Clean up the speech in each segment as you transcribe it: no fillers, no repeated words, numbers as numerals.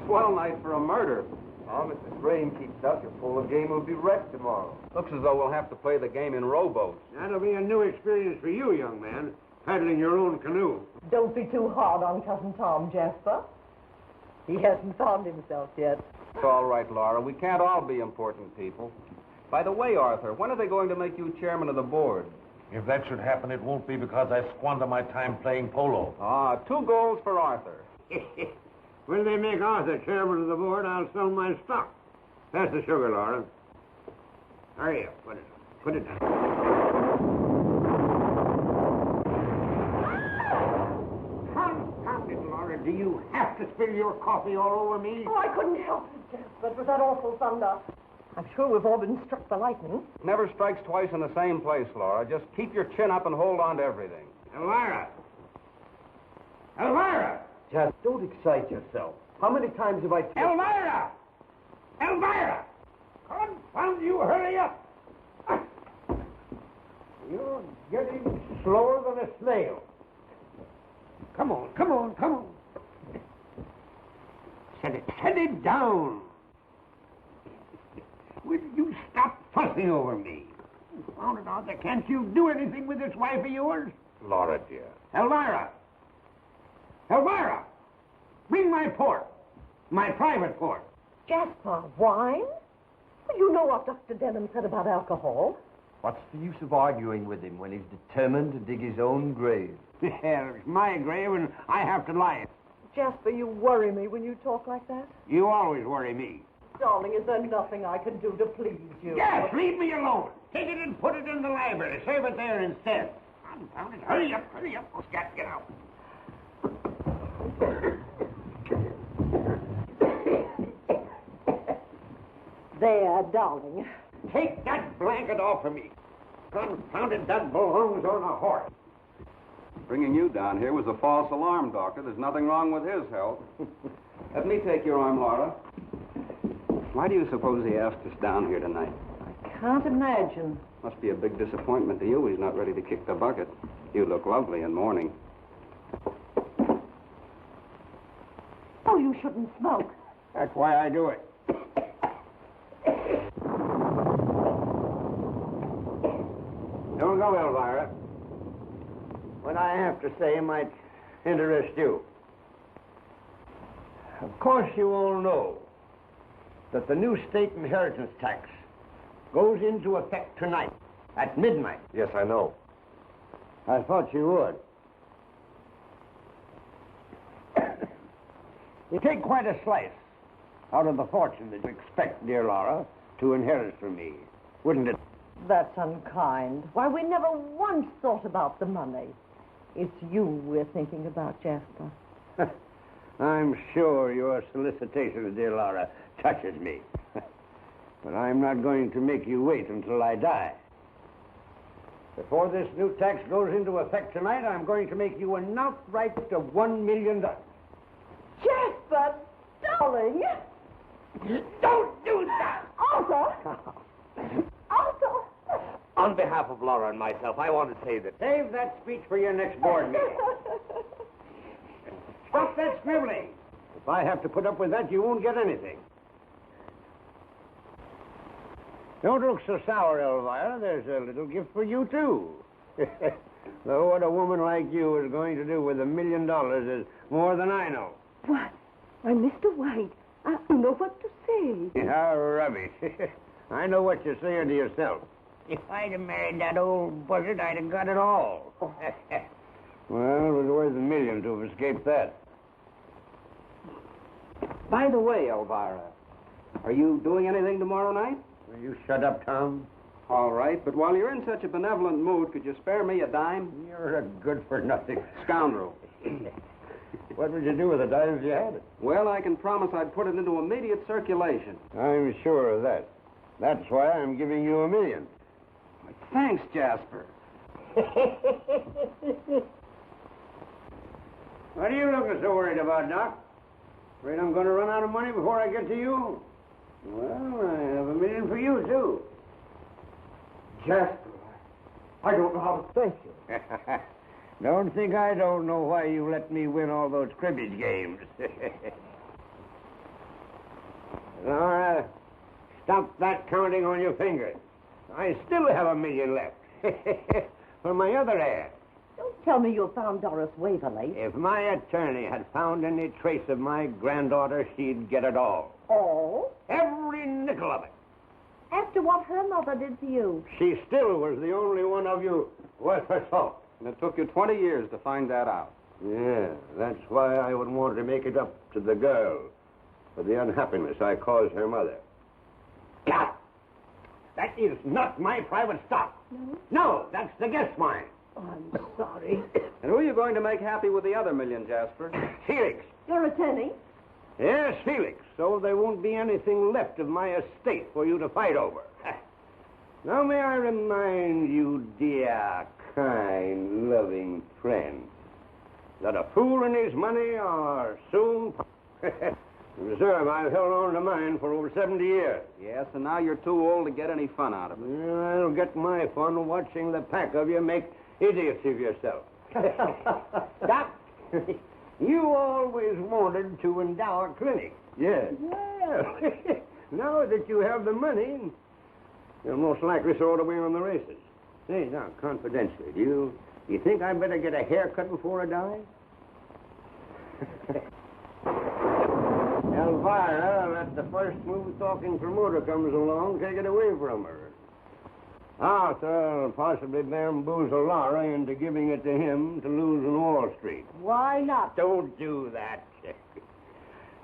swell night for a murder. Oh, if this rain keeps up, your polo game will be wrecked tomorrow. Looks as though we'll have to play the game in rowboats. That'll be a new experience for you, young man, paddling your own canoe. Don't be too hard on Cousin Tom, Jasper. He hasn't found himself yet. It's all right, Laura. We can't all be important people. By the way, Arthur, when are they going to make you chairman of the board? If that should happen, it won't be because I squander my time playing polo. 2 goals for Arthur. When they make Arthur chairman of the board, I'll sell my stock. Pass the sugar, Laura. Hurry up. Put it down. Confound it, Laura. Do you have to spill your coffee all over me? Oh, I couldn't help it, Jasper. It was that awful thunder. I'm sure we've all been struck by lightning. Never strikes twice in the same place, Laura. Just keep your chin up and hold on to everything. Elvira! Elvira! Just don't excite yourself. How many times have I... Elvira! Elvira! Confound you, hurry up! You're getting slower than a snail. Come on. Set it down. Will you stop fussing over me? Found it, Arthur. Can't you do anything with this wife of yours? Laura, dear. Elvira! Bring my port. My private port. Jasper, wine? Well, you know what Dr. Denham said about alcohol. What's the use of arguing with him when he's determined to dig his own grave? Well, it's my grave and I have to lie it. Jasper, you worry me when you talk like that. You always worry me. Darling, is there nothing I can do to please you? Yes, leave me alone. Take it and put it in the library. Save it there instead. Confound it. Hurry up. Oh, Scott, get out. There, darling. Take that blanket off of me. Confound it, that belongs on a horse. Bringing you down here was a false alarm, Doctor. There's nothing wrong with his health. Let me take your arm, Laura. Why do you suppose he asked us down here tonight? I can't imagine. Must be a big disappointment to you. He's not ready to kick the bucket. You look lovely in mourning. Oh, you shouldn't smoke. That's why I do it. Don't go, Elvira. What I have to say might interest you. Of course, you all know that the new state inheritance tax goes into effect tonight at midnight. Yes, I know. I thought you would. You take quite a slice out of the fortune that you expect, dear Laura, to inherit from me, wouldn't it? That's unkind. Why, we never once thought about the money. It's you we're thinking about, Jasper. I'm sure your solicitation, dear Laura, touches me. But I'm not going to make you wait until I die. Before this new tax goes into effect tonight, I'm going to make you an outright of $1 million. Jasper, darling! Don't do that! Arthur! Arthur! On behalf of Laura and myself, I want to say that... Save that speech for your next board meeting. Stop that scribbling. If I have to put up with that, you won't get anything. Don't look so sour, Elvira. There's a little gift for you, too. Though what a woman like you is going to do with $1 million is more than I know. What? Why, Mr. White, I don't know what to say. How rubbish. I know what you're saying to yourself. If I'd have married that old buzzard, I'd have got it all. Well, it was worth $1 million to have escaped that. By the way, Elvira, are you doing anything tomorrow night? Will you shut up, Tom? All right, but while you're in such a benevolent mood, could you spare me a dime? You're a good-for-nothing Scoundrel. What would you do with the dime if you had it? Well, I can promise I'd put it into immediate circulation. I'm sure of that. That's why I'm giving you $1 million. Thanks, Jasper. What are you looking so worried about, Doc? Afraid I'm going to run out of money before I get to you? Well, I have $1 million for you, too. Jasper, I don't know how to thank you. Don't think I don't know why you let me win all those cribbage games. Laura, stop that counting on your fingers. I still have $1 million left. For my other heir. Don't tell me you found Doris Waverly. If my attorney had found any trace of my granddaughter, she'd get it all. All? Every nickel of it. After what her mother did to you. She still was the only one of you worth her salt. And it took you 20 years to find that out. Yeah, that's why I would want to make it up to the girl for the unhappiness I caused her mother. God! That is not my private stock. No? No, that's the guest mine. I'm sorry. And who are you going to make happy with the other $1 million, Jasper? Felix. Your attorney? Yes, Felix. So there won't be anything left of my estate for you to fight over. Now may I remind you, dear, kind, loving friend, that a fool and his money are soon... Reserve, I've held on to mine for over 70 years. Yes, and now you're too old to get any fun out of it. Well, I'll get my fun watching the pack of you make idiots of yourself. Doc, you always wanted to endow a clinic. Yes. Well, now that you have the money, you'll most likely throw it away on the races. Say, now, confidentially, do you think I'd better get a haircut before I die? Elvira, let the first smooth-talking promoter comes along, take it away from her. Arthur will possibly bamboozle Laura into giving it to him to lose in Wall Street. Why not? Don't do that.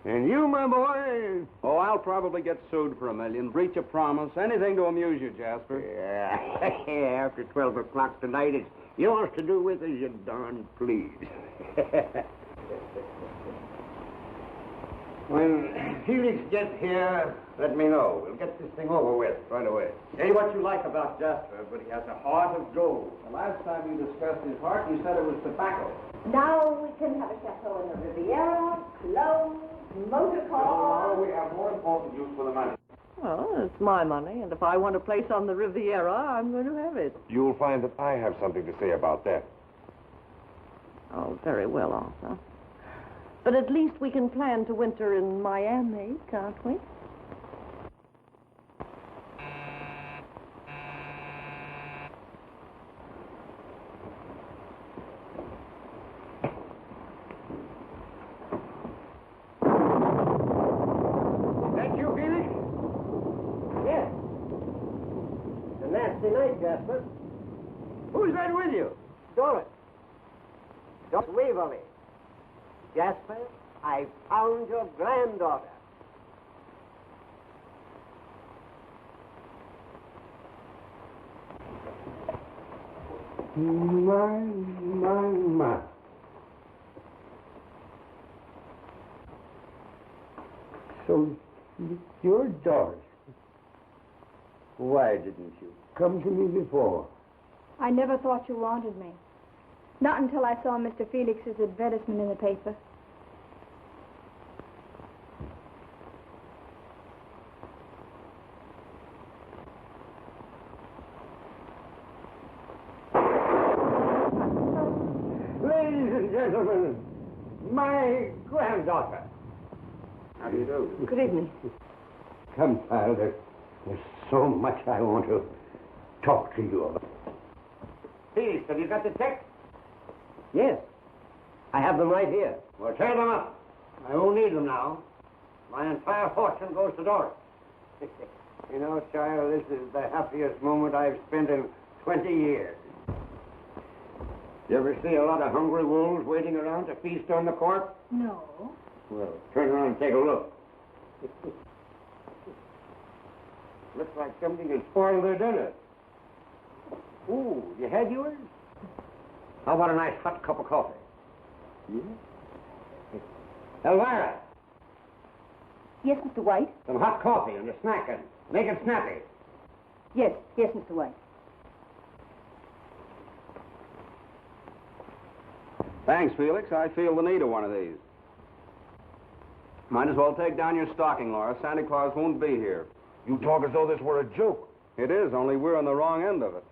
And you, my boy... Oh, I'll probably get sued for $1 million. Breach of promise. Anything to amuse you, Jasper. Yeah, after 12 o'clock tonight, it's yours to do with as you darn please. When Felix gets here, let me know. We'll get this thing over with right away. Say what you like about Jasper, but he has a heart of gold. The last time you discussed his heart, you said it was tobacco. Now we can have a chateau in the Riviera, clothes, motor car. No, we have more important use for the money. Well, it's my money, and if I want a place on the Riviera, I'm going to have it. You'll find that I have something to say about that. Oh, very well, Arthur. But at least we can plan to winter in Miami, can't we? That you, Felix? Yes. It's a nasty night, Jasper. Who's that with you? Doris. Doris Waverly. Jasper, I found your granddaughter. My. So, you're Doris. Why didn't you come to me before? I never thought you wanted me. Not until I saw Mr. Felix's advertisement in the paper. Ladies and gentlemen, my granddaughter. How do you do? Good evening. Come, child. There's so much I want to talk to you about. Felix, have you got the checks? Yes. I have them right here. Well, tear them up. I won't need them now. My entire fortune goes to Doris. You know, child, this is the happiest moment I've spent in 20 years. You ever see a lot of hungry wolves waiting around to feast on the corpse? No. Well, turn around and take a look. Looks like somebody has spoiled their dinner. Ooh, you had yours? How about a nice hot cup of coffee? Yeah. Elvira, Yes, Mr. White? some hot coffee and a snack and make it snappy. Yes, Mr. White. Thanks, Felix. I feel the need of one of these. Might as well take down your stocking, Laura. Santa Claus won't be here. You talk as though this were a joke. It is, only we're on the wrong end of it.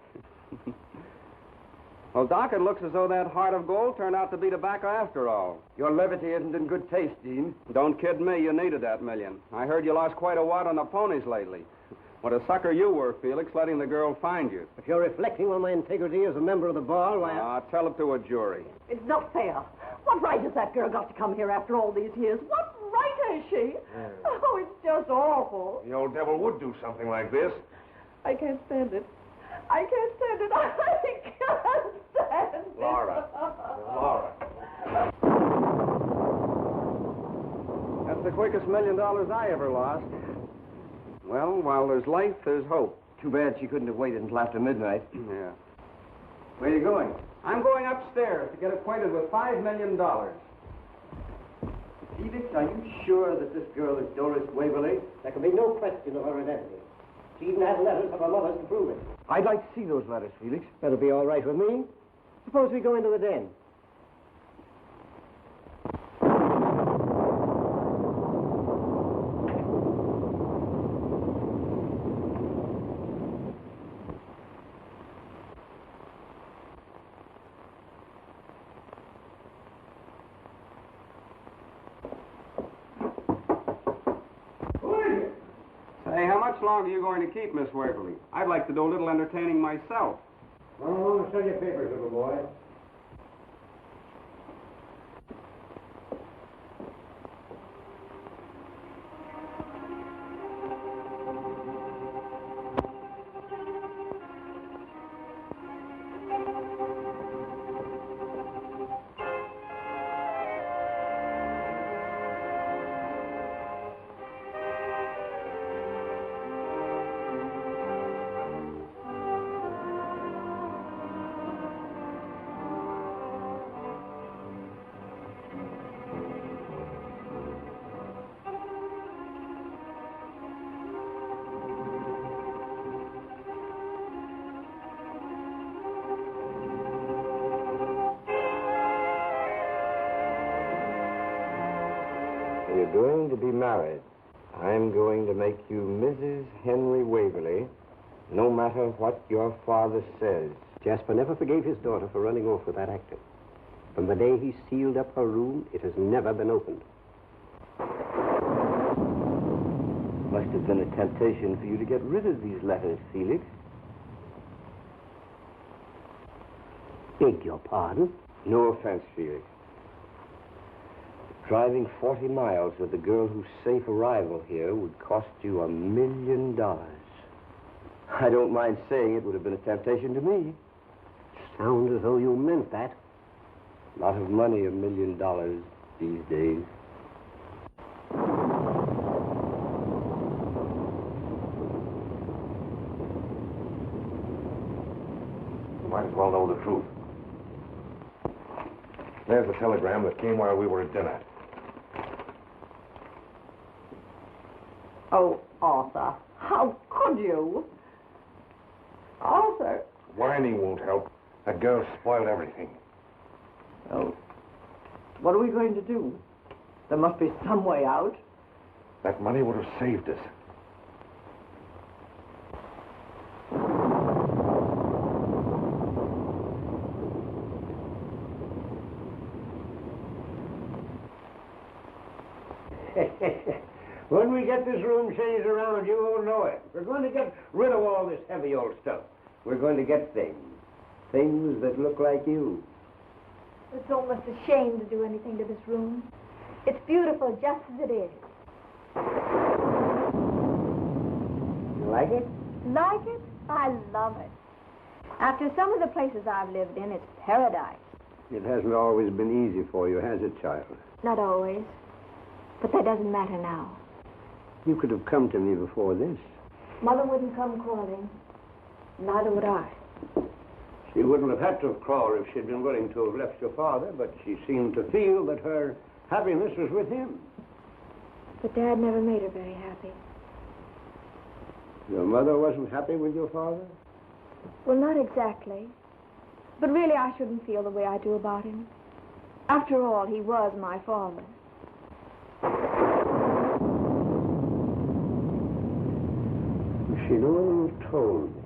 Well, Doc, it looks as though that heart of gold turned out to be tobacco after all. Your levity isn't in good taste, Dean. Don't kid me, you needed that million. I heard you lost quite a wad on the ponies lately. What a sucker you were, Felix, letting the girl find you. If you're reflecting on my integrity as a member of the bar, why... Tell it to a jury. It's not fair. What right has that girl got to come here after all these years? What right has she? Oh, it's just awful. The old devil would do something like this. I can't stand it. I can't stand it. I can't stand it. Laura. Laura. That's the quickest $1 million I ever lost. Well, while there's life, there's hope. Too bad she couldn't have waited until after midnight. Yeah. Where are you going? I'm going upstairs to get acquainted with $5 million. Felix, are you sure that this girl is Doris Waverly? There can be no question of her identity. She even has letters from her mother to prove it. I'd like to see those letters, Felix. That'll be all right with me. Suppose we go into the den. Hey, how much longer are you going to keep Miss Waverly? I'd like to do a little entertaining myself. Oh, sell your papers, little boy. You're going to be married. I'm going to make you Mrs. Henry Waverly, no matter what your father says. Jasper never forgave his daughter for running off with that actor. From the day he sealed up her room, it has never been opened. Must have been a temptation for you to get rid of these letters, Felix. Beg your pardon? No offense, Felix. Driving 40 miles with the girl whose safe arrival here would cost you $1 million. I don't mind saying it would have been a temptation to me. Sounds as though you meant that. Lot of money, $1 million these days. You might as well know the truth. There's the telegram that came while we were at dinner. Oh, Arthur, how could you? Arthur. Whining won't help. That girl spoiled everything. Oh, what are we going to do? There must be some way out. That money would have saved us. When we get this room changed around, you won't know it. We're going to get rid of all this heavy old stuff. We're going to get things. Things that look like you. It's almost a shame to do anything to this room. It's beautiful just as it is. You like it? Like it? I love it. After some of the places I've lived in, it's paradise. It hasn't always been easy for you, has it, child? Not always. But that doesn't matter now. You could have come to me before this. Mother wouldn't come crawling. Neither would I. She wouldn't have had to have crawled if she'd been willing to have left your father, but she seemed to feel that her happiness was with him. But Dad never made her very happy. Your mother wasn't happy with your father? Well, not exactly. But really, I shouldn't feel the way I do about him. After all, he was my father. She never told me.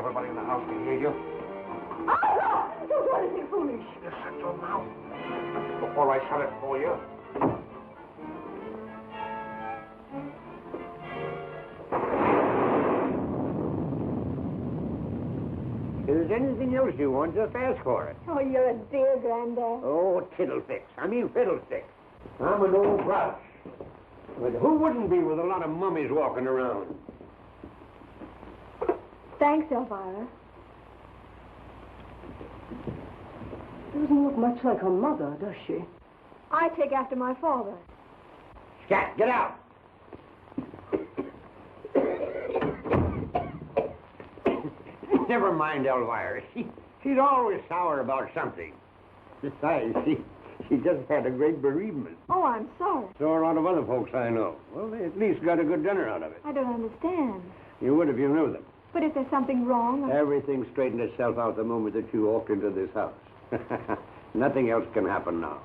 everybody in the house can hear you. Oh, no! Don't do anything foolish. Just shut your mouth before I shut it for you. If there's anything else you want, just ask for it. Oh, you're a dear, Granddad. Oh, fiddlesticks. I mean fiddlesticks. I'm an old grouch. But who wouldn't be with a lot of mummies walking around? Thanks, Elvira. Doesn't look much like her mother, does she? I take after my father. Scat, get out! Never mind, Elvira. She's always sour about something. Besides, she just had a great bereavement. Oh, I'm sorry. So are a lot of other folks I know. Well, they at least got a good dinner out of it. I don't understand. You would if you knew them. But if there's something wrong... Everything straightened itself out the moment that you walked into this house. Nothing else can happen now.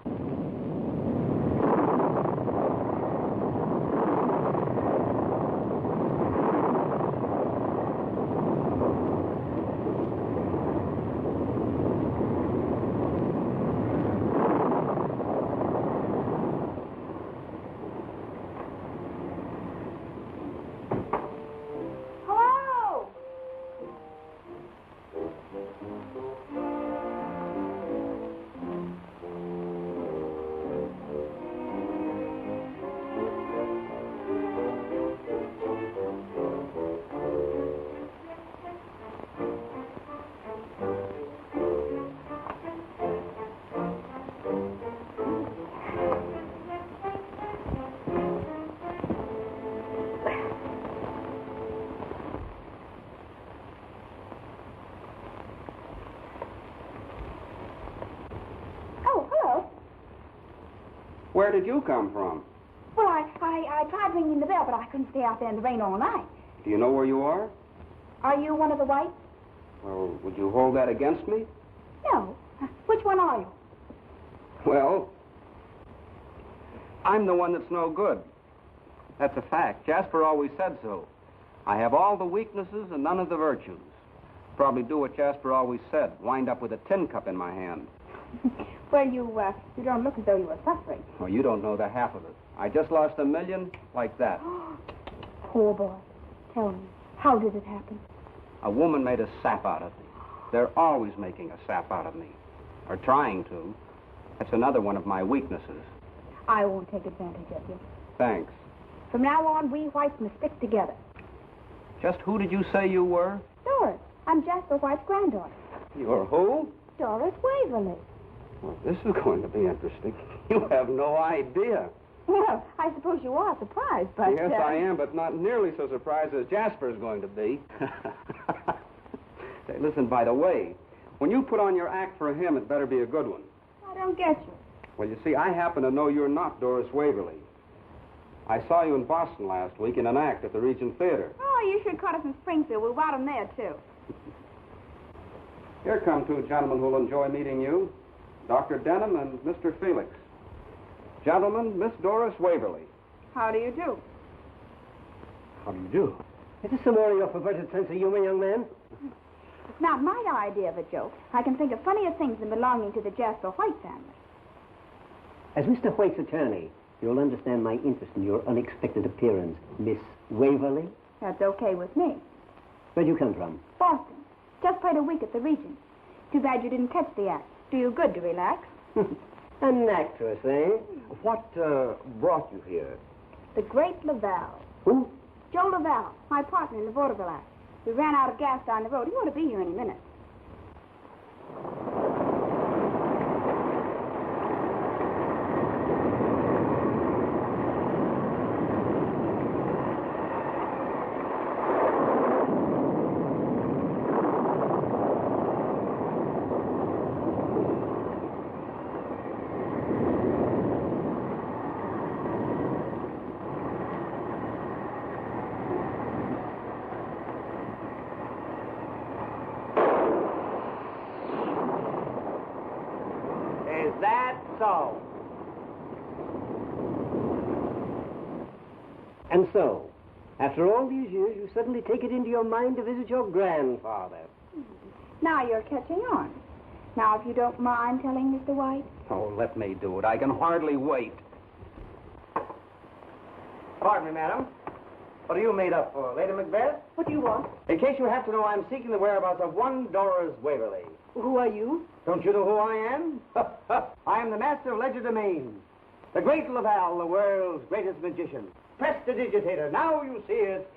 Hello? Oh, hello. Where did you come from? Well, I tried ringing the bell, but I couldn't stay out there in the rain all night. Do you know where you are? Are you one of the Whites? Well, would you hold that against me? No. Which one are you? Well, I'm the one that's no good. That's a fact. Jasper always said so. I have all the weaknesses and none of the virtues. Probably do what Jasper always said, wind up with a tin cup in my hand. Well, you don't look as though you were suffering. Oh, you don't know the half of it. I just lost $1 million like that. Poor boy. Tell me, how did it happen? A woman made a sap out of me. They're always making a sap out of me. Or trying to. That's another one of my weaknesses. I won't take advantage of you. Thanks. From now on, we Whites must stick together. Just who did you say you were? Doris, I'm Jasper Whyte's granddaughter. You're who? Doris Waverly. Well, this is going to be interesting. You have no idea. Well, I suppose you are surprised, but... Yes, I am, but not nearly so surprised as Jasper's going to be. Say, listen, by the way, when you put on your act for him, it better be a good one. I don't get you. Well, you see, I happen to know you're not Doris Waverly. I saw you in Boston last week in an act at the Regent Theater. Oh, you should caught us in Springfield. We brought him there, too. Here come two gentlemen who'll enjoy meeting you. Dr. Denham and Mr. Felix. Gentlemen, Miss Doris Waverly. How do you do? How do you do? Is this some more of your perverted sense of humor, young man? It's not my idea of a joke. I can think of funnier things than belonging to the Jasper Whyte family. As Mr. Whyte's attorney, you'll understand my interest in your unexpected appearance, Miss Waverly. That's okay with me. Where'd you come from? Boston. Just played a week at the Regent. Too bad you didn't catch the act. Do you good to relax. An actress, eh? What brought you here? The great Laval. Who? Joe Laval, my partner in the vaudeville act. We ran out of gas down the road. He ought to be here any minute. So. And so, after all these years, you suddenly take it into your mind to visit your grandfather. Now you're catching on. Now, if you don't mind telling Mr. White. Oh, let me do it. I can hardly wait. Pardon me, madam. What are you made up for, Lady Macbeth? What do you want? In case you have to know, I'm seeking the whereabouts of one Doris Waverly. Who are you? Don't you know who I am? I am the master of legerdemain, the great Laval, the world's greatest magician, prestidigitator. Now you see it,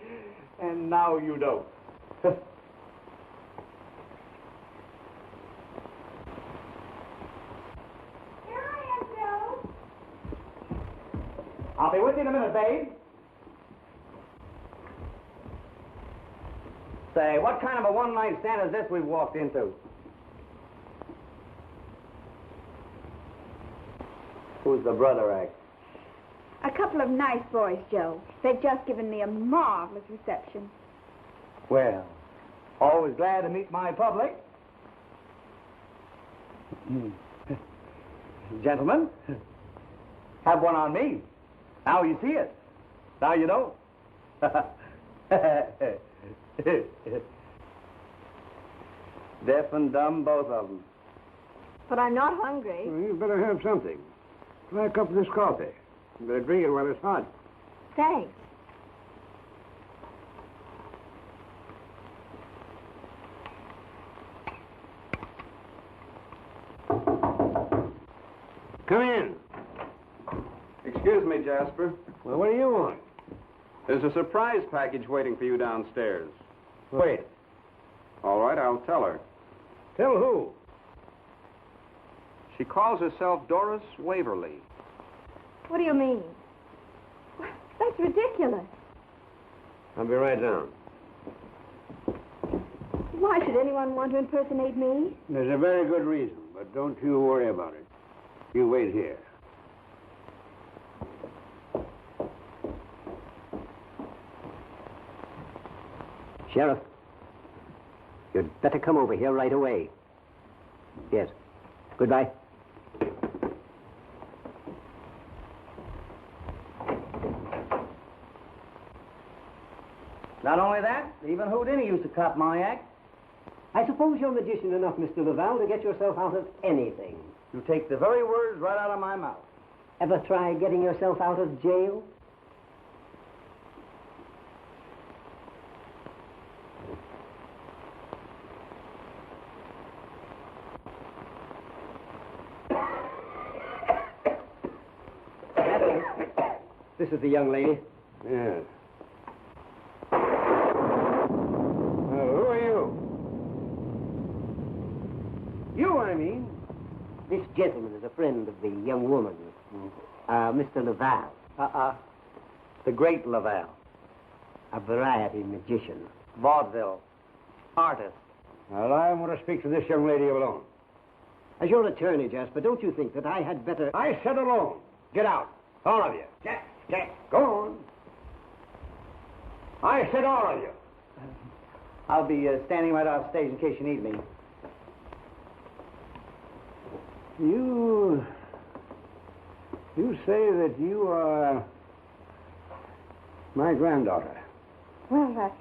and now you don't. Here I am, Joe. I'll be with you in a minute, babe. Say, what kind of a one-night stand is this we've walked into? Who's the brother act? A couple of nice boys, Joe. They've just given me a marvelous reception. Well, always glad to meet my public. Gentlemen, have one on me. Now you see it. Now you don't. Deaf and dumb, both of them. But I'm not hungry. Well, you better have something. Try a cup of this coffee. You better drink it while it's hot. Thanks. Come in. Excuse me, Jasper. Well, what do you want? There's a surprise package waiting for you downstairs. Wait. All right, I'll tell her. Tell who? She calls herself Doris Waverly. What do you mean? That's ridiculous. I'll be right down. Why should anyone want to impersonate me? There's a very good reason, but don't you worry about it. You wait here. Sheriff, you'd better come over here right away. Yes. Goodbye. Not only that, even Houdini used to cop my act. I suppose you're magician enough, Mr. Laval, to get yourself out of anything. You take the very words right out of my mouth. Ever try getting yourself out of jail? This is the young lady. Yes. Who are you? You, I mean. This gentleman is a friend of the young woman, Mr. Laval. The great Laval. A variety magician. Vaudeville. Artist. Well, I want to speak to this young lady alone. As your attorney, Jasper, don't you think that I had better... I said alone. Get out. All of you. Jack, go on. I said all of you. I'll be standing right off stage in case you need me. You say that you are my granddaughter. Well,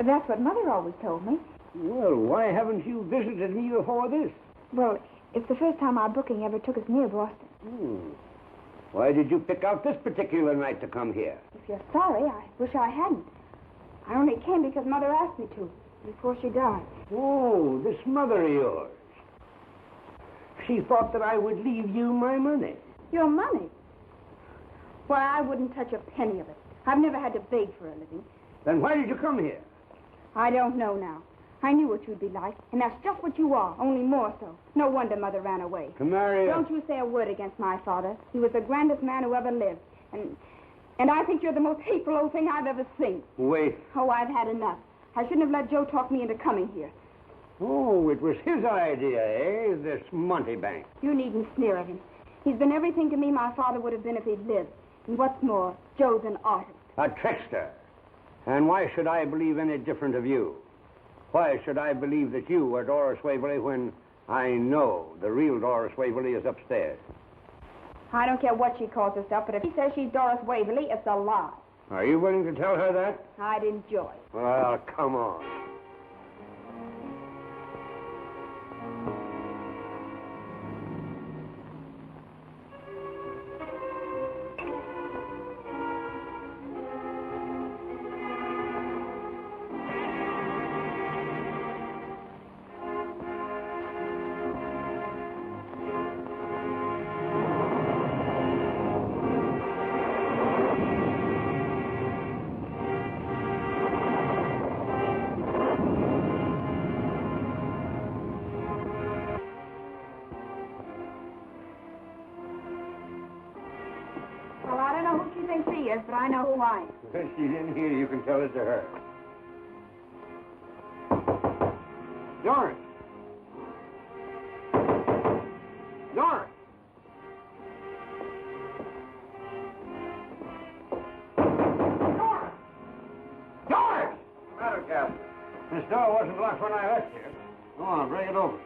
that's what Mother always told me. Well, why haven't you visited me before this? Well, it's the first time our booking ever took us near Boston. Why did you pick out this particular night to come here? If you're sorry, I wish I hadn't. I only came because Mother asked me to, before she died. Oh, this mother of yours. She thought that I would leave you my money. Your money? Why, I wouldn't touch a penny of it. I've never had to beg for a living. Then why did you come here? I don't know now. I knew what you'd be like, and that's just what you are, only more so. No wonder Mother ran away. To marry Don't you say a word against my father. He was the grandest man who ever lived. And I think you're the most hateful old thing I've ever seen. Wait. Oh, I've had enough. I shouldn't have let Joe talk me into coming here. Oh, it was his idea, eh? This Montebank. You needn't sneer at him. He's been everything to me my father would have been if he'd lived. And what's more, Joe's an artist. A trickster. And why should I believe any different of you? Why should I believe that you are Doris Waverly when I know the real Doris Waverly is upstairs? I don't care what she calls herself, but if she says she's Doris Waverly, it's a lie. Are you willing to tell her that? I'd enjoy it. Well, come on. you think she is, but I know who I am. If she's in here, you can tell it to her. Doris! Doris! Doris! Doris! What's the matter, Jasper? This door wasn't locked when I left here. Go on, bring it over.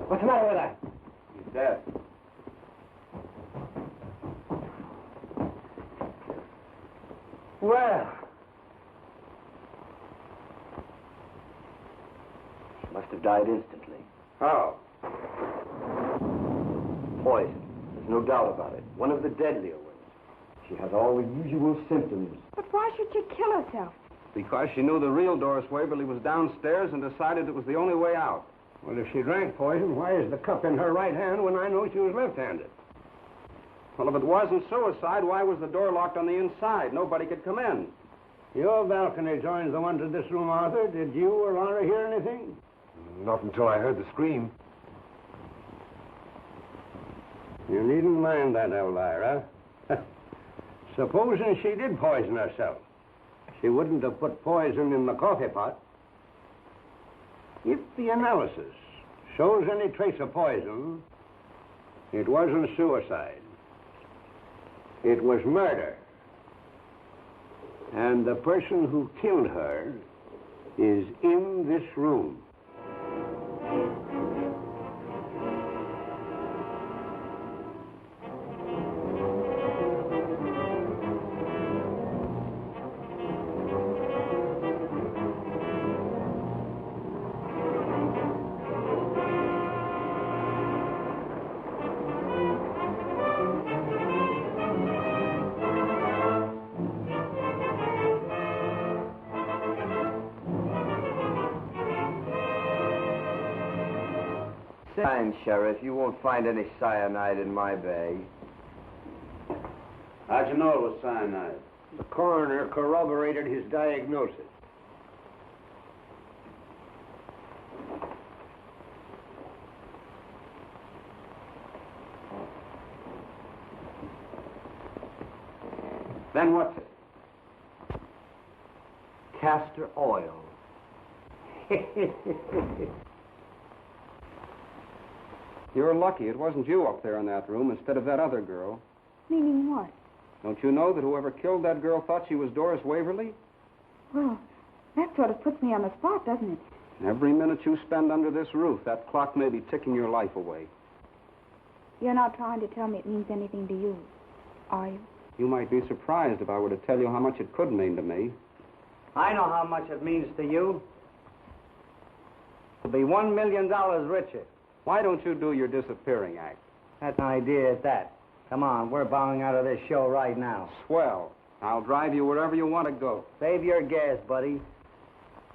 What's the matter with her? He's dead. Well, She must have died instantly. How? Poison. There's no doubt about it. One of the deadlier ones. She has all the usual symptoms. But why should she kill herself? Because she knew the real Doris Waverly was downstairs and decided it was the only way out. Well, if she drank poison, why is the cup in her right hand when I know she was left-handed? Well, if it wasn't suicide, why was the door locked on the inside? Nobody could come in. Your balcony joins the one to this room, Arthur. Did you or Laura hear anything? Not until I heard the scream. You needn't mind that, Elvira. Supposing she did poison herself. She wouldn't have put poison in the coffee pot. If the analysis shows any trace of poison, it wasn't suicide. It was murder. And the person who killed her is in this room. Fine, Sheriff. You won't find any cyanide in my bag. How'd you know it was cyanide? The coroner corroborated his diagnosis. Then what's it? castor oil. You're lucky it wasn't you up there in that room instead of that other girl. Meaning what? Don't you know that whoever killed that girl thought she was Doris Waverly? Well, that sort of puts me on the spot, doesn't it? Every minute you spend under this roof, that clock may be ticking your life away. You're not trying to tell me it means anything to you, are you? You might be surprised if I were to tell you how much it could mean to me. I know how much it means to you. You'll be $1 million richer. Why don't you do your disappearing act? That's an idea at that. Come on, we're bowing out of this show right now. Swell. I'll drive you wherever you want to go. Save your gas, buddy.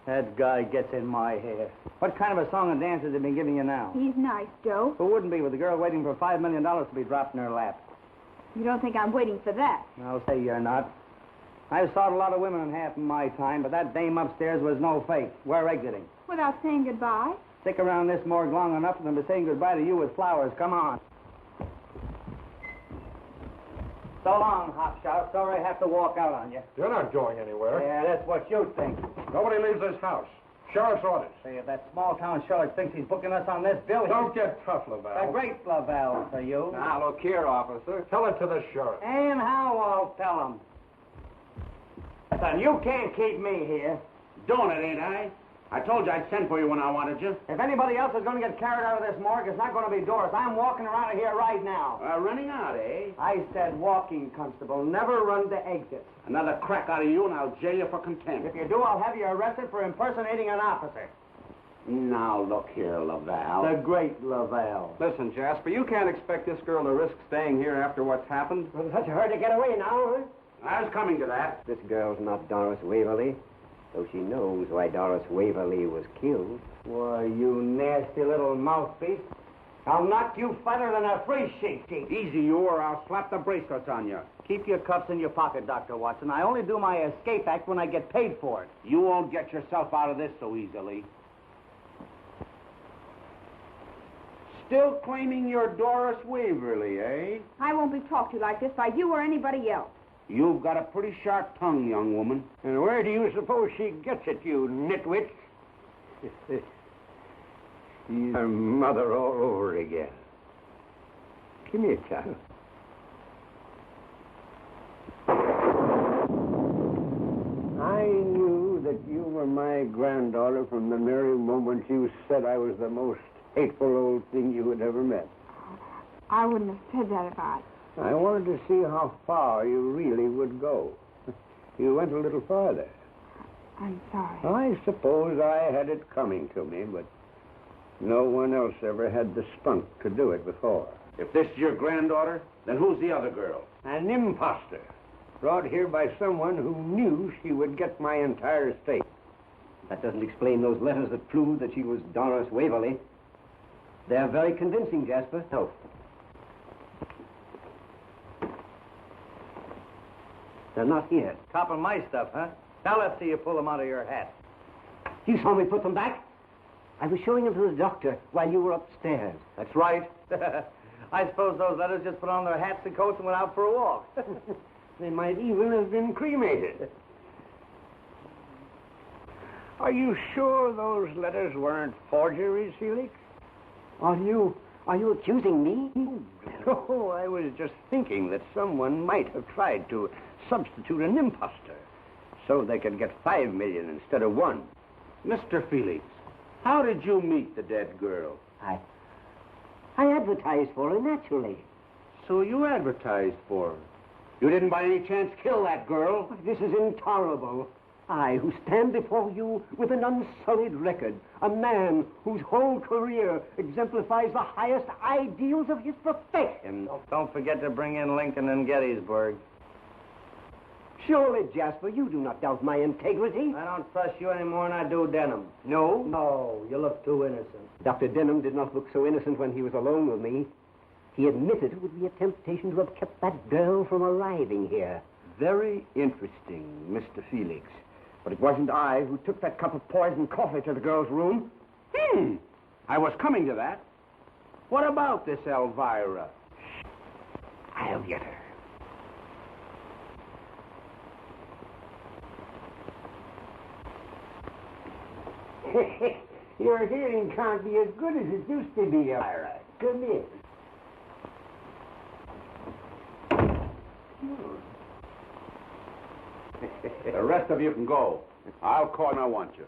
That guy gets in my hair. What kind of a song and dance has he been giving you now? He's nice, Joe. Who wouldn't be with a girl waiting for $5 million to be dropped in her lap? You don't think I'm waiting for that? I'll say you're not. I've saw a lot of women in half of my time, but that dame upstairs was no fake. We're exiting. Without saying goodbye? Stick around this morgue long enough for them to say goodbye to you with flowers. Come on. So long, hotshot. Sorry I have to walk out on you. You're not going anywhere. Yeah, that's what you think. Nobody leaves this house. Sheriff's orders. Say, if that small-town sheriff thinks he's booking us on this bill... Don't get tough, A Laval. great Laval for you. Now, look here, officer. Tell it to the sheriff. And how I'll tell him. Listen, you can't keep me here. Doing it, ain't I? I told you I'd send for you when I wanted you. If anybody else is going to get carried out of this morgue, it's not going to be Doris. I'm walking around of here right now. Running out, eh? I said walking, Constable. Never run to exit. Another crack out of you and I'll jail you for contempt. If you do, I'll have you arrested for impersonating an officer. Now, look here, Laval. The great Laval. Listen, Jasper, you can't expect this girl to risk staying here after what's happened. Well, such a hurry to get away now, huh? I was coming to that. This girl's not Doris Waverly. though she knows why Doris Waverly was killed. Why, you nasty little mouthpiece. I'll knock you fatter than a free sheep. Easy, you, or I'll slap the bracelets on you. Keep your cuffs in your pocket, Dr. Watson. I only do my escape act when I get paid for it. You won't get yourself out of this so easily. Still claiming you're Doris Waverly, eh? I won't be talked to like this by you or anybody else. You've got a pretty sharp tongue, young woman. And where do you suppose she gets it, you nitwit? She's her mother all over again. Come here, child. I knew that you were my granddaughter from the very moment you said I was the most hateful old thing you had ever met. I wouldn't have said that if I... I wanted to see how far you really would go. You went a little farther. I'm sorry. I suppose I had it coming to me, but no one else ever had the spunk to do it before. If this is your granddaughter, then who's the other girl? An imposter, brought here by someone who knew she would get my entire estate. That doesn't explain those letters that proved that she was Doris Waverly. They're very convincing, Jasper. No. They're not here. Copping my stuff, huh? Now let's see you pull them out of your hat. You saw me put them back? I was showing them to the doctor while you were upstairs. That's right. I suppose those letters just put on their hats and coats and went out for a walk. They might even have been cremated. Are you sure those letters weren't forgeries, Felix? Are you accusing me? No, I was just thinking that someone might have tried to substitute an imposter so they could get 5 million instead of 1. Mr. Felix, how did you meet the dead girl? I advertised for her, naturally. So you advertised for her. You didn't by any chance kill that girl? This is intolerable. I, who stand before you with an unsullied record, a man whose whole career exemplifies the highest ideals of his profession. Don't forget to bring in Lincoln and Gettysburg. Surely, Jasper, you do not doubt my integrity. I don't trust you any more than I do Denham. No? No, you look too innocent. Dr. Denham did not look so innocent when he was alone with me. He admitted it would be a temptation to have kept that girl from arriving here. Very interesting, Mr. Felix. But it wasn't I who took that cup of poisoned coffee to the girl's room. I was coming to that. What about this Elvira? I'll get her. Your hearing can't be as good as it used to be, Elvira. Come in. The rest of you can go. I'll call when I want you.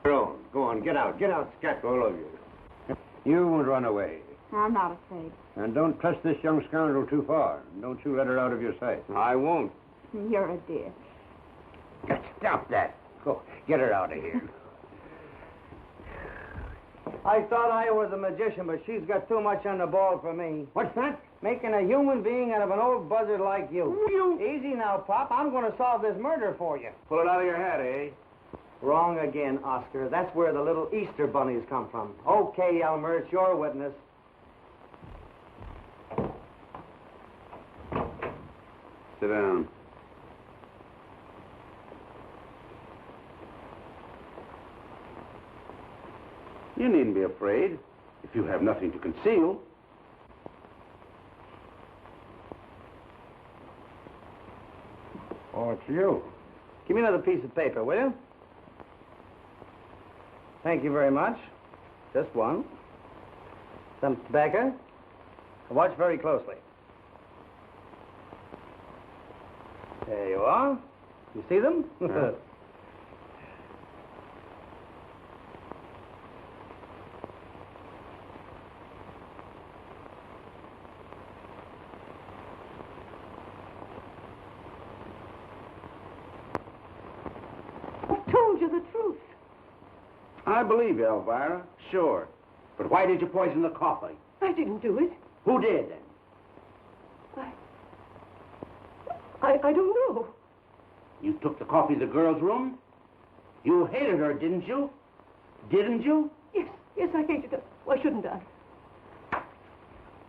Go on, get out, scat, all of you. You won't run away. I'm not afraid. And don't trust this young scoundrel too far. Don't you let her out of your sight. I won't. You're a dear. Stop that. Go, get her out of here. I thought I was a magician, but she's got too much on the ball for me. What's that? Making a human being out of an old buzzard like you. You... Easy now, Pop. I'm going to solve this murder for you. Pull it out of your head, eh? Wrong again, Oscar. That's where the little Easter bunnies come from. Okay, Elmer, it's your witness. Sit down. You needn't be afraid if you have nothing to conceal. Oh, it's you. Give me another piece of paper, will you? Thank you very much. Just one. Some tobacco. Watch very closely. There you are. You see them? I believe you, Elvira. Sure. But why did you poison the coffee? I didn't do it. Who did, then? I don't know. You took the coffee to the girl's room? You hated her, didn't you? Didn't you? Yes, I hated her. Why shouldn't I?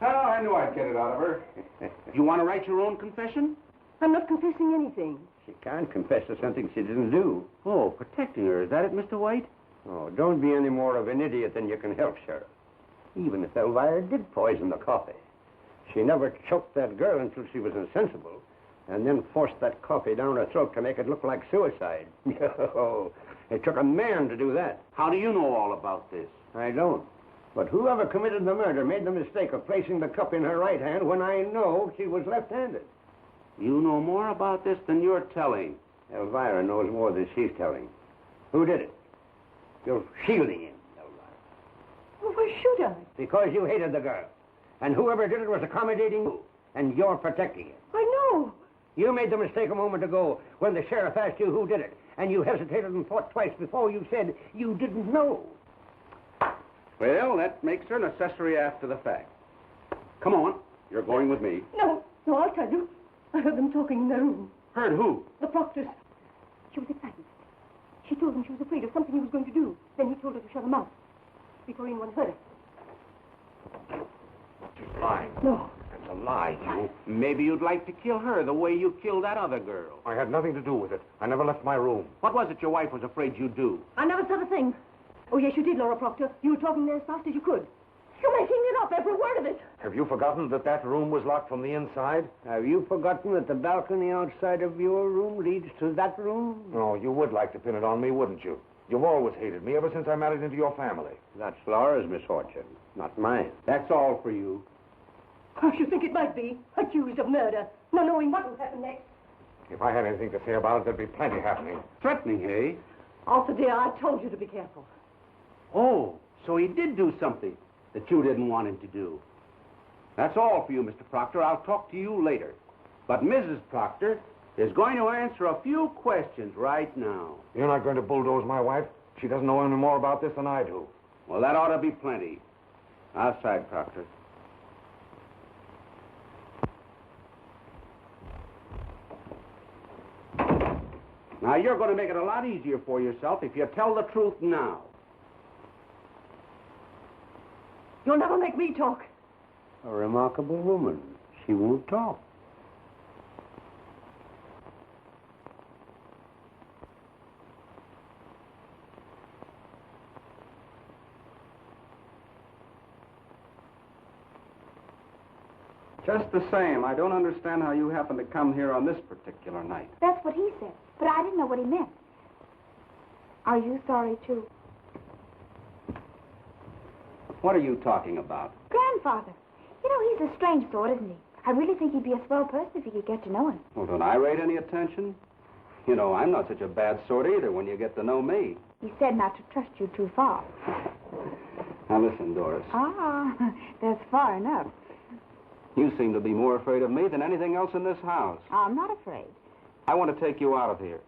Oh, I knew I'd get it out of her. You want to write your own confession? I'm not confessing anything. She can't confess to something she didn't do. Oh, protecting her. Is that it, Mr. White? Oh, don't be any more of an idiot than you can help, Sheriff. Even if Elvira did poison the coffee, she never choked that girl until she was insensible, and then forced that coffee down her throat to make it look like suicide. Oh, it took a man to do that. How do you know all about this? I don't. But whoever committed the murder made the mistake of placing the cup in her right hand when I know she was left-handed. You know more about this than you're telling. Elvira knows more than she's telling. Who did it? You're shielding him, Elvira. Well, why should I? Because you hated the girl. And whoever did it was accommodating you. And you're protecting him. I know. You made the mistake a moment ago when the sheriff asked you who did it. And you hesitated and thought twice before you said you didn't know. Well, that makes her an accessory after the fact. Come on. You're going with me. No, I'll tell you. I heard them talking in their room. Heard who? The proctors. She was excited. She told him she was afraid of something he was going to do. Then he told her to shut her mouth before anyone heard her. She's lying. No. That's a lie, you. Maybe you'd like to kill her the way you killed that other girl. I had nothing to do with it. I never left my room. What was it your wife was afraid you'd do? I never said a thing. Oh, yes, you did, Laura Proctor. You were talking there as fast as you could. You're making it up, every word of it. Have you forgotten that that room was locked from the inside? Have you forgotten that the balcony outside of your room leads to that room? No, you would like to pin it on me, wouldn't you? You've always hated me ever since I married into your family. That's Laura's misfortune, not mine. That's all for you. I should think it might be. Accused of murder. Not knowing what will happen next. If I had anything to say about it, there'd be plenty happening. Threatening, eh? Arthur, dear, I told you to be careful. Oh, so he did do something that you didn't want him to do. That's all for you, Mr. Proctor. I'll talk to you later. But Mrs. Proctor is going to answer a few questions right now. You're not going to bulldoze my wife? She doesn't know any more about this than I do. Well, that ought to be plenty. Outside, Proctor. Now, you're going to make it a lot easier for yourself if you tell the truth now. You'll never make me talk. A remarkable woman. She won't talk. Just the same, I don't understand how you happen to come here on this particular night. That's what he said, but I didn't know what he meant. Are you sorry, too? What are you talking about? Grandfather. You know, he's a strange sort, isn't he? I really think he'd be a swell person if you could get to know him. Well, don't I rate any attention? You know, I'm not such a bad sort either when you get to know me. He said not to trust you too far. Now listen, Doris. Ah, that's far enough. You seem to be more afraid of me than anything else in this house. I'm not afraid. I want to take you out of here.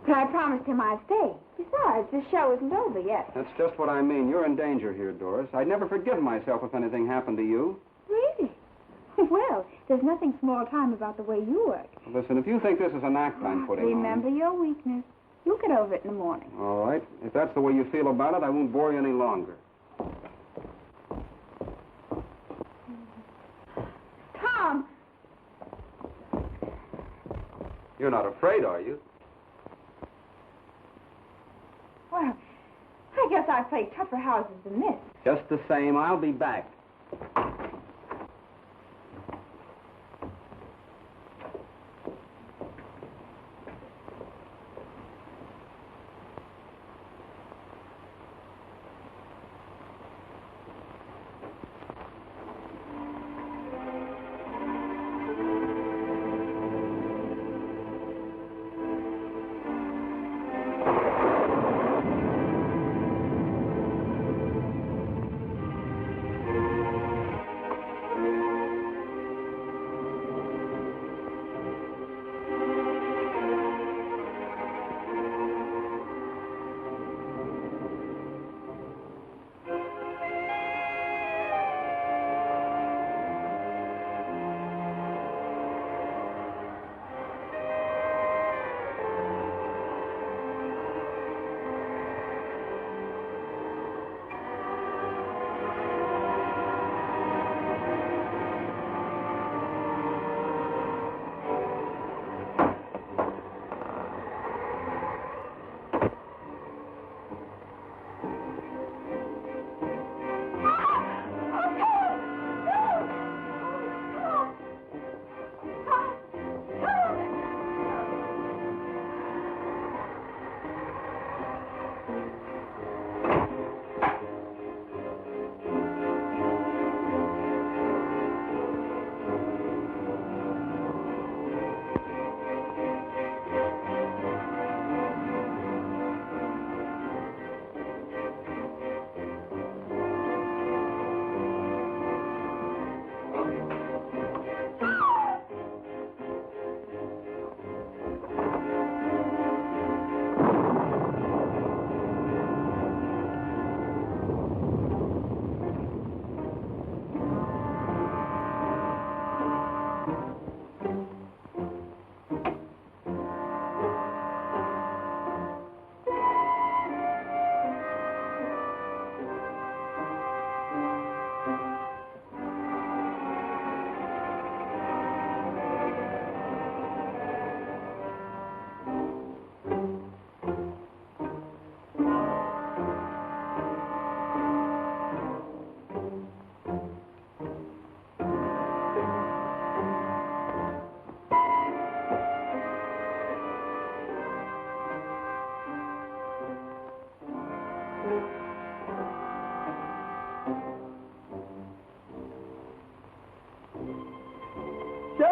But I promised him I'd stay. Besides, this show isn't over yet. That's just what I mean. You're in danger here, Doris. I'd never forgive myself if anything happened to you. Really? Well, there's nothing small time about the way you work. Listen, if you think this is an act I'm putting Remember your weakness. You'll get over it in the morning. on. All right. If that's the way you feel about it, I won't bore you any longer. Tom! You're not afraid, are you? Well, I guess I've played tougher houses than this. Just the same, I'll be back.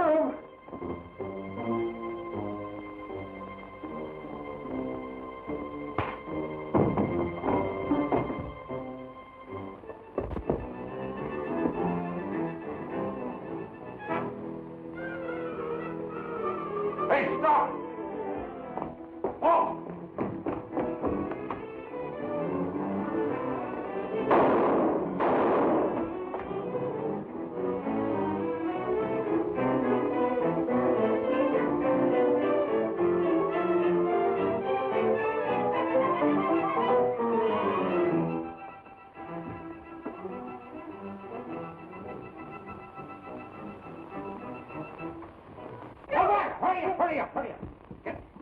room! Hey, stop! Oh! Hurry up!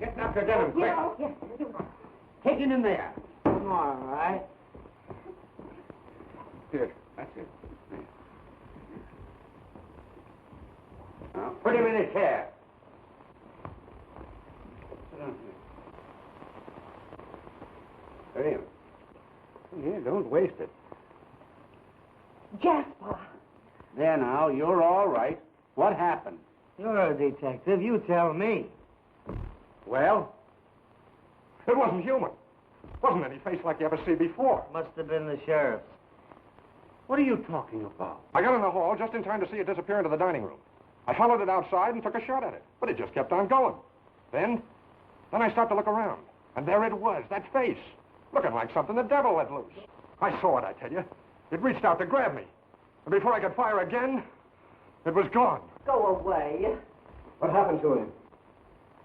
Get Dr. Denham, quick. Yes. Take him in there. All right. Here, that's it. Now, put him in a chair. Sit down here. There you are. Here, don't waste it. Jasper. There now, you're all right. What happened? You're a detective. You tell me. Well, it wasn't human. Wasn't any face like you ever see before. Must have been the sheriff's. What are you talking about? I got in the hall just in time to see it disappear into the dining room. I followed it outside and took a shot at it, but it just kept on going. Then I stopped to look around, and there it was, that face, looking like something the devil let loose. I saw it, I tell you. It reached out to grab me, and before I could fire again, it was gone. Go away. What happened to him?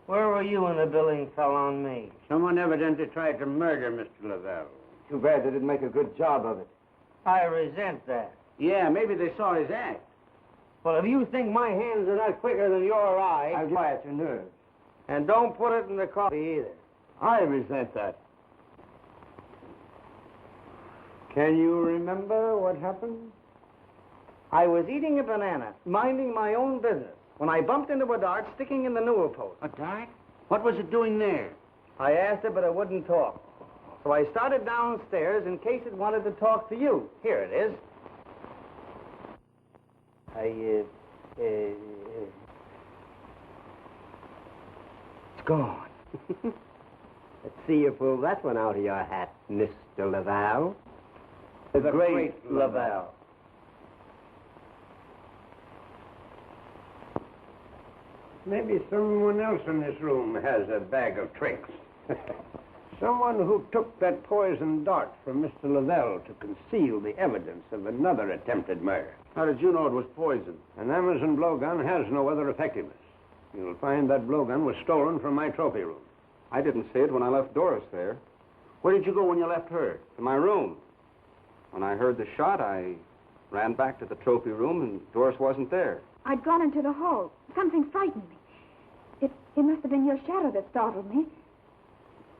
Where were you when the billing fell on me? Someone evidently tried to murder Mr. Lavelle. Too bad they didn't make a good job of it. I resent that. Yeah, maybe they saw his act. Well, if you think my hands are not quicker than your eye, I'll quiet your nerves. and don't put it in the coffee either. I resent that. Can you remember what happened? I was eating a banana, minding my own business, when I bumped into a dart sticking in the newel post. A dart? What was it doing there? I asked it, but it wouldn't talk. So I started downstairs in case it wanted to talk to you. Here it is. It's gone. Let's see you pull that one out of your hat, Mr. Lavelle. The great Lavelle. Maybe someone else in this room has a bag of tricks. Someone who took that poisoned dart from Mr. Lavelle to conceal the evidence of another attempted murder. How did you know it was poison? An Amazon blowgun has no other effectiveness. You'll find that blowgun was stolen from my trophy room. I didn't see it when I left Doris there. Where did you go when you left her? To my room. When I heard the shot, I ran back to the trophy room, and Doris wasn't there. I'd gone into the hall. Something frightened me. It must have been your shadow that startled me.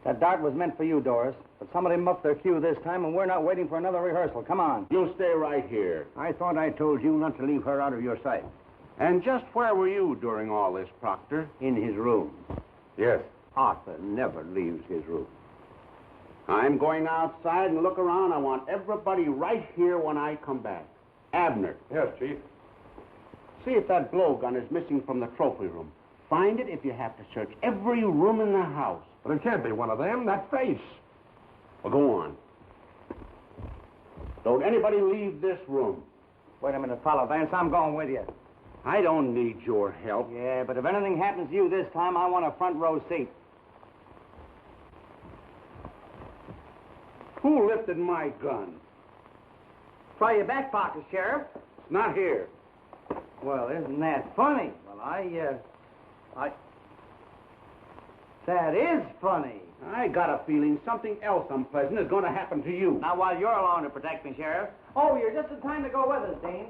That dart was meant for you, Doris. But somebody muffed their cue this time, and we're not waiting for another rehearsal. Come on. You stay right here. I thought I told you not to leave her out of your sight. And just where were you during all this, Proctor? In his room. Yes. Arthur never leaves his room. I'm going outside and look around. I want everybody right here when I come back. Abner, Yes, Chief. see if that blowgun is missing from the trophy room. Find it if you have to search every room in the house. But it can't be one of them. That face. Well, go on. Don't anybody leave this room. Wait a minute, Follow Vance. I'm going with you. I don't need your help. Yeah, but if anything happens to you this time, I want a front row seat. Who lifted my gun? Try your back pocket, Sheriff. It's not here. Well, isn't that funny? Well, That is funny. I got a feeling something else unpleasant is going to happen to you. Not while you're along to protect me, Sheriff. Oh, you're just in time to go with us, Dean.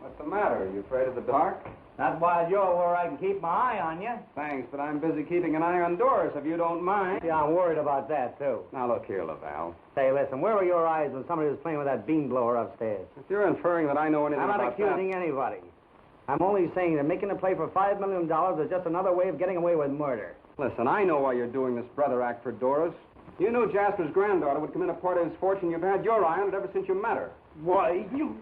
What's the matter? Are you afraid of the dark? Not while you're where I can keep my eye on you. Thanks, but I'm busy keeping an eye on Doris, if you don't mind. Yeah, I'm worried about that, too. Now, look here, Lavelle. Say, listen, where were your eyes when somebody was playing with that bean blower upstairs? If you're inferring that I know anything I'm not about accusing anybody. I'm only saying that making a play for $5 million is just another way of getting away with murder. Listen, I know why you're doing this brother act for Doris. You knew Jasper's granddaughter would come in a part of his fortune. You've had your eye on it ever since you met her. Why, you...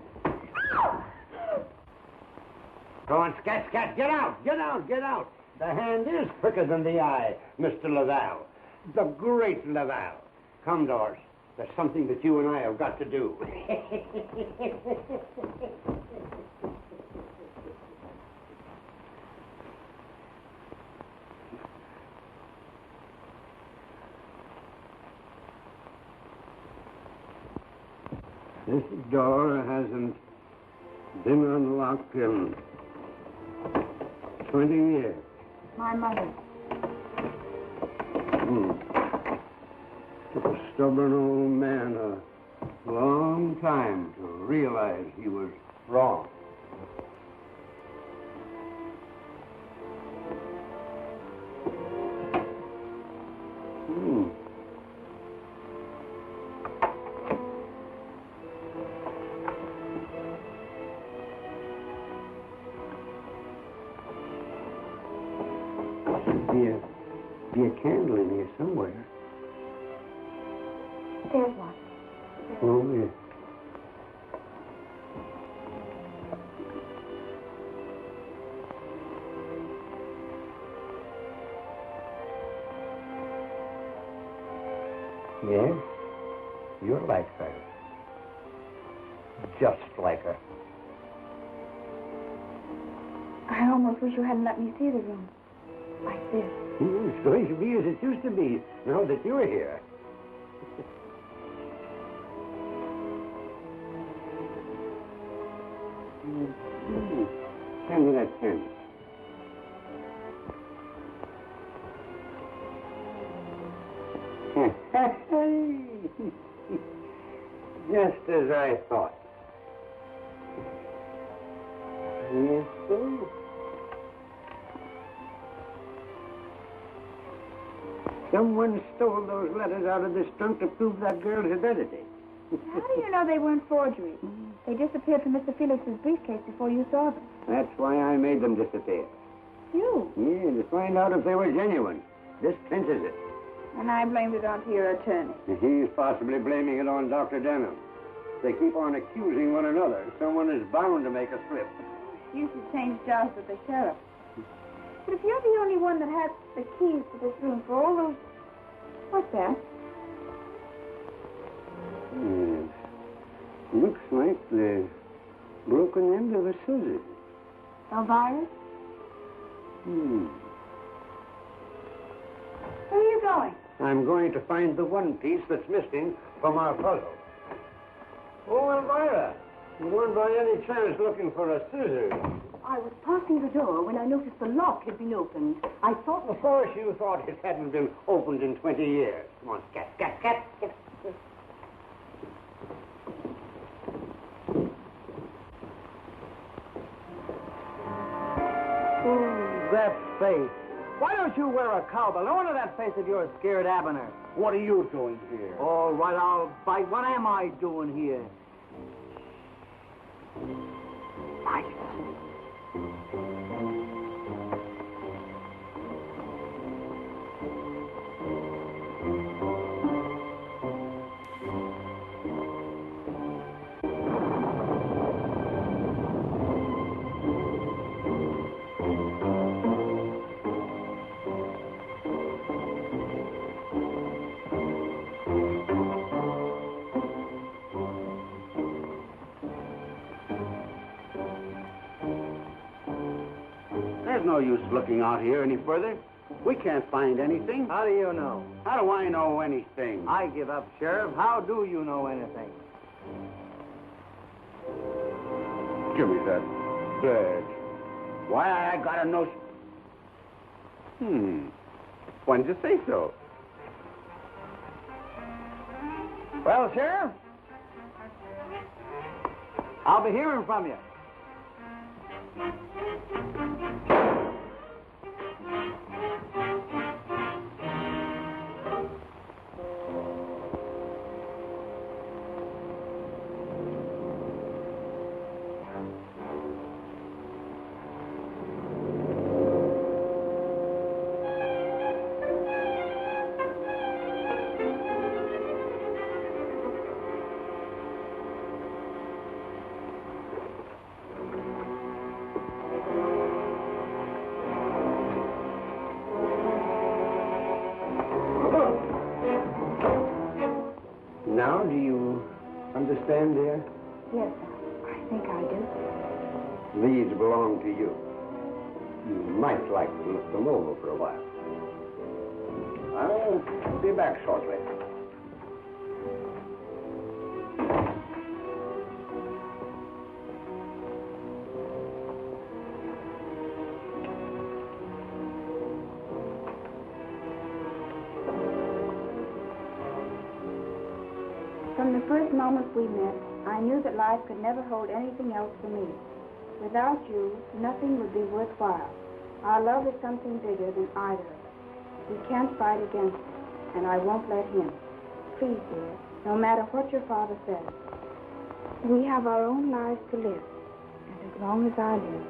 Go on, scat, scat. Get out, get out, get out. The hand is quicker than the eye, Mr. Laval. The great Laval. Come, Doris. There's something that you and I have got to do. This door hasn't been unlocked in 20 years. My mother. Took a stubborn old man a long time to realize he was wrong. Be a candle in here somewhere. There's one. Oh, yes. Yes, you're like her. Just like her. I almost wish you hadn't let me see the room. Like this. It's going to be as it used to be now that you're here. Hand me that pen. Just as I thought. Yes, sir. Someone stole those letters out of this trunk to prove that girl's identity. How do you know they weren't forgeries? They disappeared from Mr. Felix's briefcase before you saw them. That's why I made them disappear. You? Yeah, to find out if they were genuine. This clinches it. And I blamed it onto your attorney. He's possibly blaming it on Dr. Denham. They keep on accusing one another. Someone is bound to make a slip. You should change jobs with the sheriff. But if you're the only one that has the keys to this room for all those... What's that? Yes. Looks like the broken end of a scissors. Elvira? Hmm. Where are you going? I'm going to find the one piece that's missing from our puzzle. Oh, Elvira, you weren't by any chance looking for a scissors. I was passing the door when I noticed the lock had been opened. I thought... Of course you thought it hadn't been opened in 20 years. Come on, scat, scat, scat, scat. Oh, that face. Why don't you wear a cowbell? No wonder that face of yours scared Abner. What are you doing here? All right, I'll bite. What am I doing here? Bite. There's no use looking out here any further. We can't find anything. How do you know? How do I know anything? I give up, Sheriff. How do you know anything? Give me that badge. Why, I got a notion. Why didn't you say so? Well, Sheriff, I'll be hearing from you. Now, do you understand, dear? Yes, I think I do. These belong to you. You might like to look them over for a while. I'll be back shortly. From the first moment we met, I knew that life could never hold anything else for me. Without you, nothing would be worthwhile. Our love is something bigger than either of us. We can't fight against it, and I won't let him. Please, dear, no matter what your father says, we have our own lives to live, and as long as I live.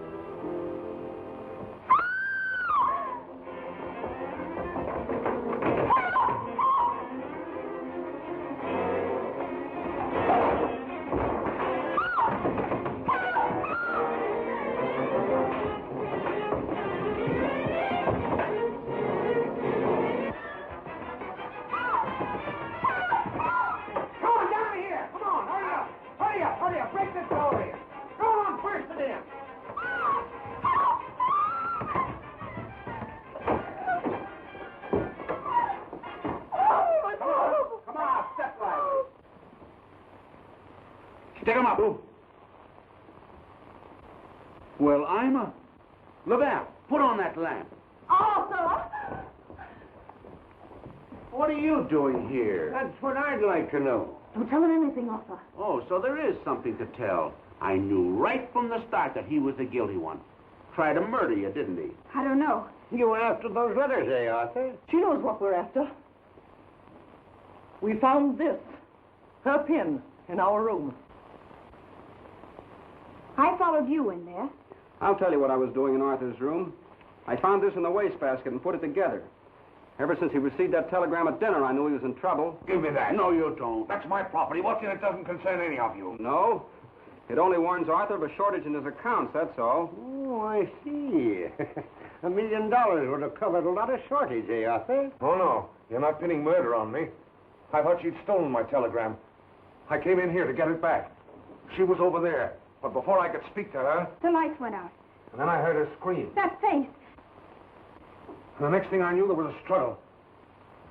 Stick him up. Ooh. Well, I'm a... Lavelle, put on that lamp. Arthur! What are you doing here? That's what I'd like to know. Don't tell him anything, Arthur. Oh, so there is something to tell. I knew right from the start that he was the guilty one. Tried to murder you, didn't he? I don't know. You were after those letters, eh, Arthur? She knows what we're after. We found this, her pin, in our room. I followed you in there. I'll tell you what I was doing in Arthur's room. I found this in the wastebasket and put it together. Ever since he received that telegram at dinner, I knew he was in trouble. Give me that. No, you don't. That's my property. What's in it doesn't concern any of you. No. It only warns Arthur of a shortage in his accounts, that's all. Oh, I see. $1 million would have covered a lot of shortage, eh, Arthur? Oh, no. You're not pinning murder on me. I thought she'd stolen my telegram. I came in here to get it back. She was over there. But before I could speak to her... The lights went out. And then I heard her scream. That face. And the next thing I knew, there was a struggle.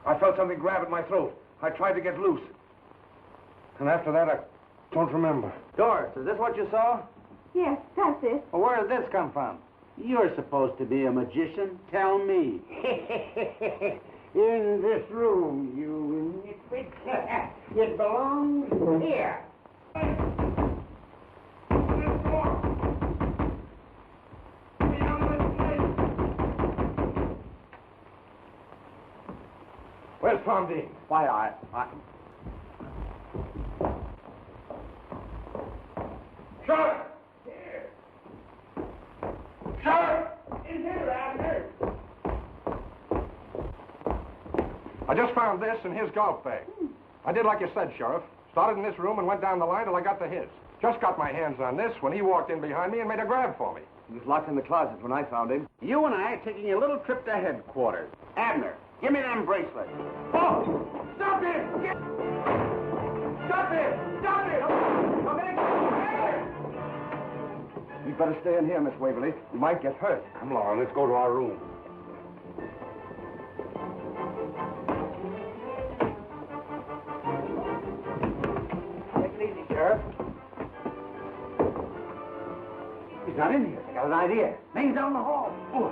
I felt something grab at my throat. I tried to get loose. And after that, I don't remember. Doris, is this what you saw? Yes, that's it. Well, where did this come from? You're supposed to be a magician. Tell me. In this room, you nitwit. It belongs here. Where's Tom Dean? Why, I... Charley! Here. Charley! In here, Abner. I just found this in his golf bag. I did like you said, Sheriff. Started in this room and went down the line till I got to his. Just got my hands on this when he walked in behind me and made a grab for me. He was locked in the closet when I found him. You and I are taking a little trip to headquarters. Abner, give me them bracelets. Oh! Stop it! Stop it! Stop it! You'd better stay in here, Miss Waverly. You might get hurt. Come along, let's go to our room. Take it easy, Sheriff. He's not in here. I got an idea. Name's down the hall. Ooh.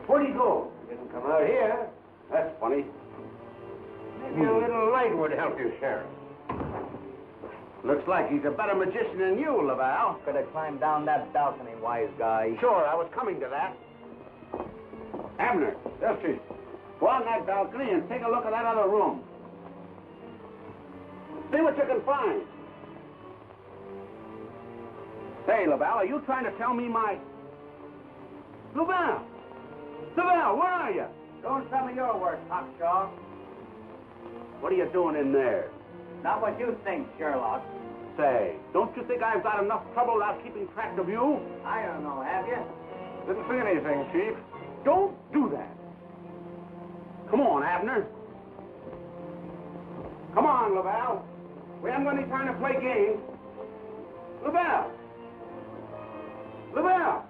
Where'd he go? He didn't come out here. That's funny. Maybe a little light would help you, Sheriff. Looks like he's a better magician than you, Lavelle. Could have climbed down that balcony, wise guy. Sure, I was coming to that. Abner. Yes, Chief. Go on that balcony and take a look at that other room. See what you can find. Say, Lavelle, are you trying to tell me my... Lavelle! Lavelle, where are you? Doing some of your work, Hawkshaw. What are you doing in there? Not what you think, Sherlock. Say, don't you think I've got enough trouble without keeping track of you? I don't know, have you? Didn't see anything, Chief. Don't do that. Come on, Abner. Come on, Laval. We haven't got any time to play games. Laval! Laval!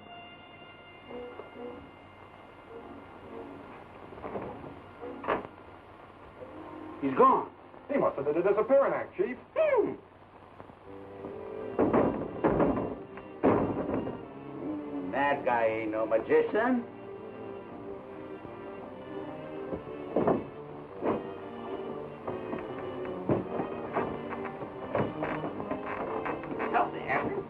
He's gone. He must have did a disappearing act, Chief. That guy ain't no magician. Help me, Abner.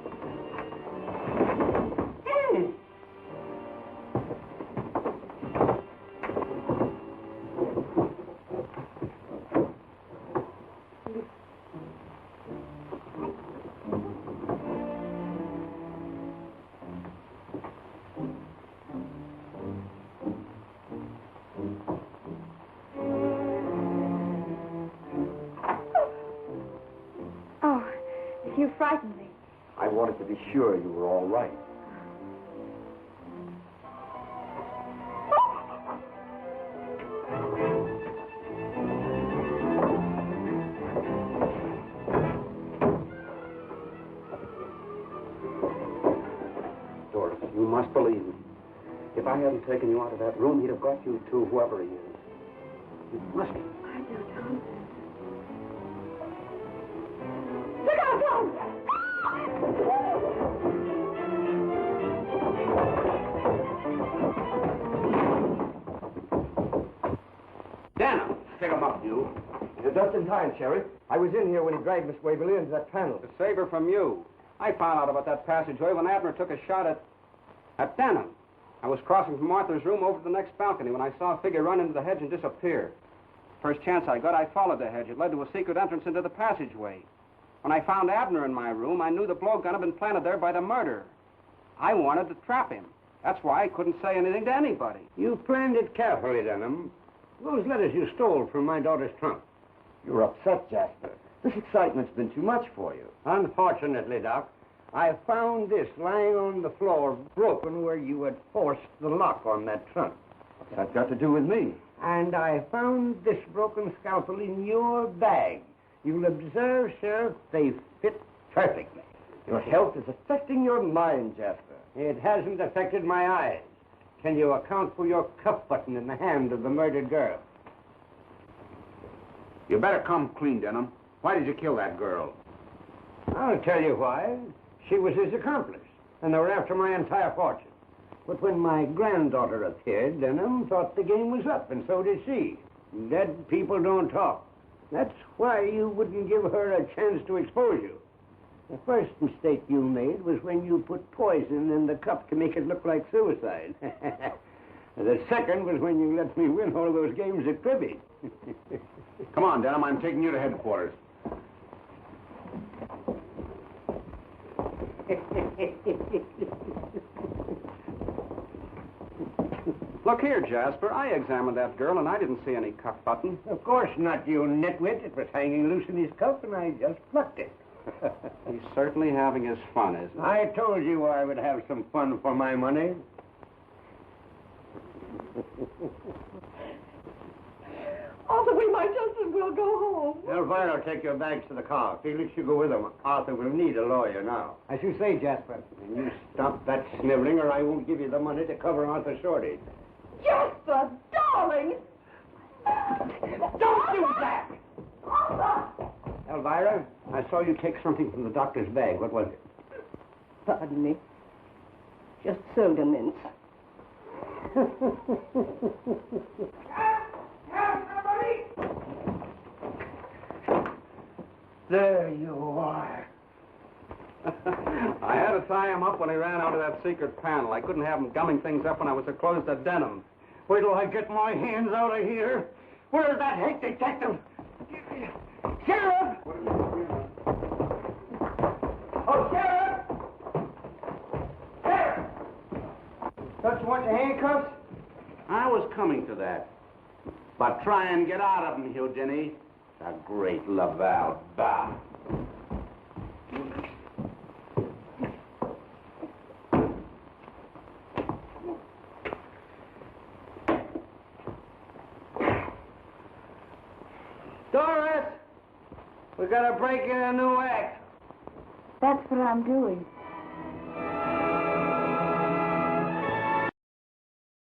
You frightened me. I wanted to be sure you were all right. Doris, you must believe me. If I hadn't taken you out of that room, he'd have got you to whoever he is. You must. I do, Tom. Dana, pick him up, you. You're just in time, Sheriff. I was in here when he dragged Miss Waverly into that panel. To save her from you. I found out about that passageway when Abner took a shot at Denham. I was crossing from Arthur's room over to the next balcony when I saw a figure run into the hedge and disappear. First chance I got, I followed the hedge. It led to a secret entrance into the passageway. When I found Abner in my room, I knew the blowgun had been planted there by the murderer. I wanted to trap him. That's why I couldn't say anything to anybody. You planned it carefully, Denham. Those letters you stole from my daughter's trunk. You're upset, Jasper. This excitement's been too much for you. Unfortunately, Doc, I found this lying on the floor, broken where you had forced the lock on that trunk. What's that got to do with me? And I found this broken scalpel in your bag. You'll observe, Sheriff, they fit perfectly. Your health is affecting your mind, Jasper. It hasn't affected my eyes. Can you account for your cuff button in the hand of the murdered girl? You better come clean, Denham. Why did you kill that girl? I'll tell you why. She was his accomplice, and they were after my entire fortune. But when my granddaughter appeared, Denham thought the game was up, and so did she. Dead people don't talk. That's why you wouldn't give her a chance to expose you. The first mistake you made was when you put poison in the cup to make it look like suicide. The second was when you let me win all those games at cribbage. Come on, Denham. I'm taking you to headquarters. Look here, Jasper. I examined that girl, and I didn't see any cuff button. Of course not, you nitwit. It was hanging loose in his cuff, and I just plucked it. He's certainly having his fun, isn't he? I told you I would have some fun for my money. Arthur, we might just as well go home. Elvira, take your bags to the car. Felix, you go with them. Arthur will need a lawyer now. As you say, Jasper. And you stop that sniveling, or I won't give you the money to cover Arthur's shortage. Jasper, darling! Don't do that! Arthur! Elvira, I saw you take something from the doctor's bag. What was it? Pardon me. Just soda mints. There you are. I had to tie him up when he ran out of that secret panel. I couldn't have him gumming things up when I was so close to Denham. Wait till I get my hands out of here. Where's that hate detective? Sheriff! Oh, Sheriff! Sheriff! Don't you want the handcuffs? I was coming to that. But try and get out of them, Houdini. The great Laval Bah. Doris! We gotta break in a new act. That's what I'm doing.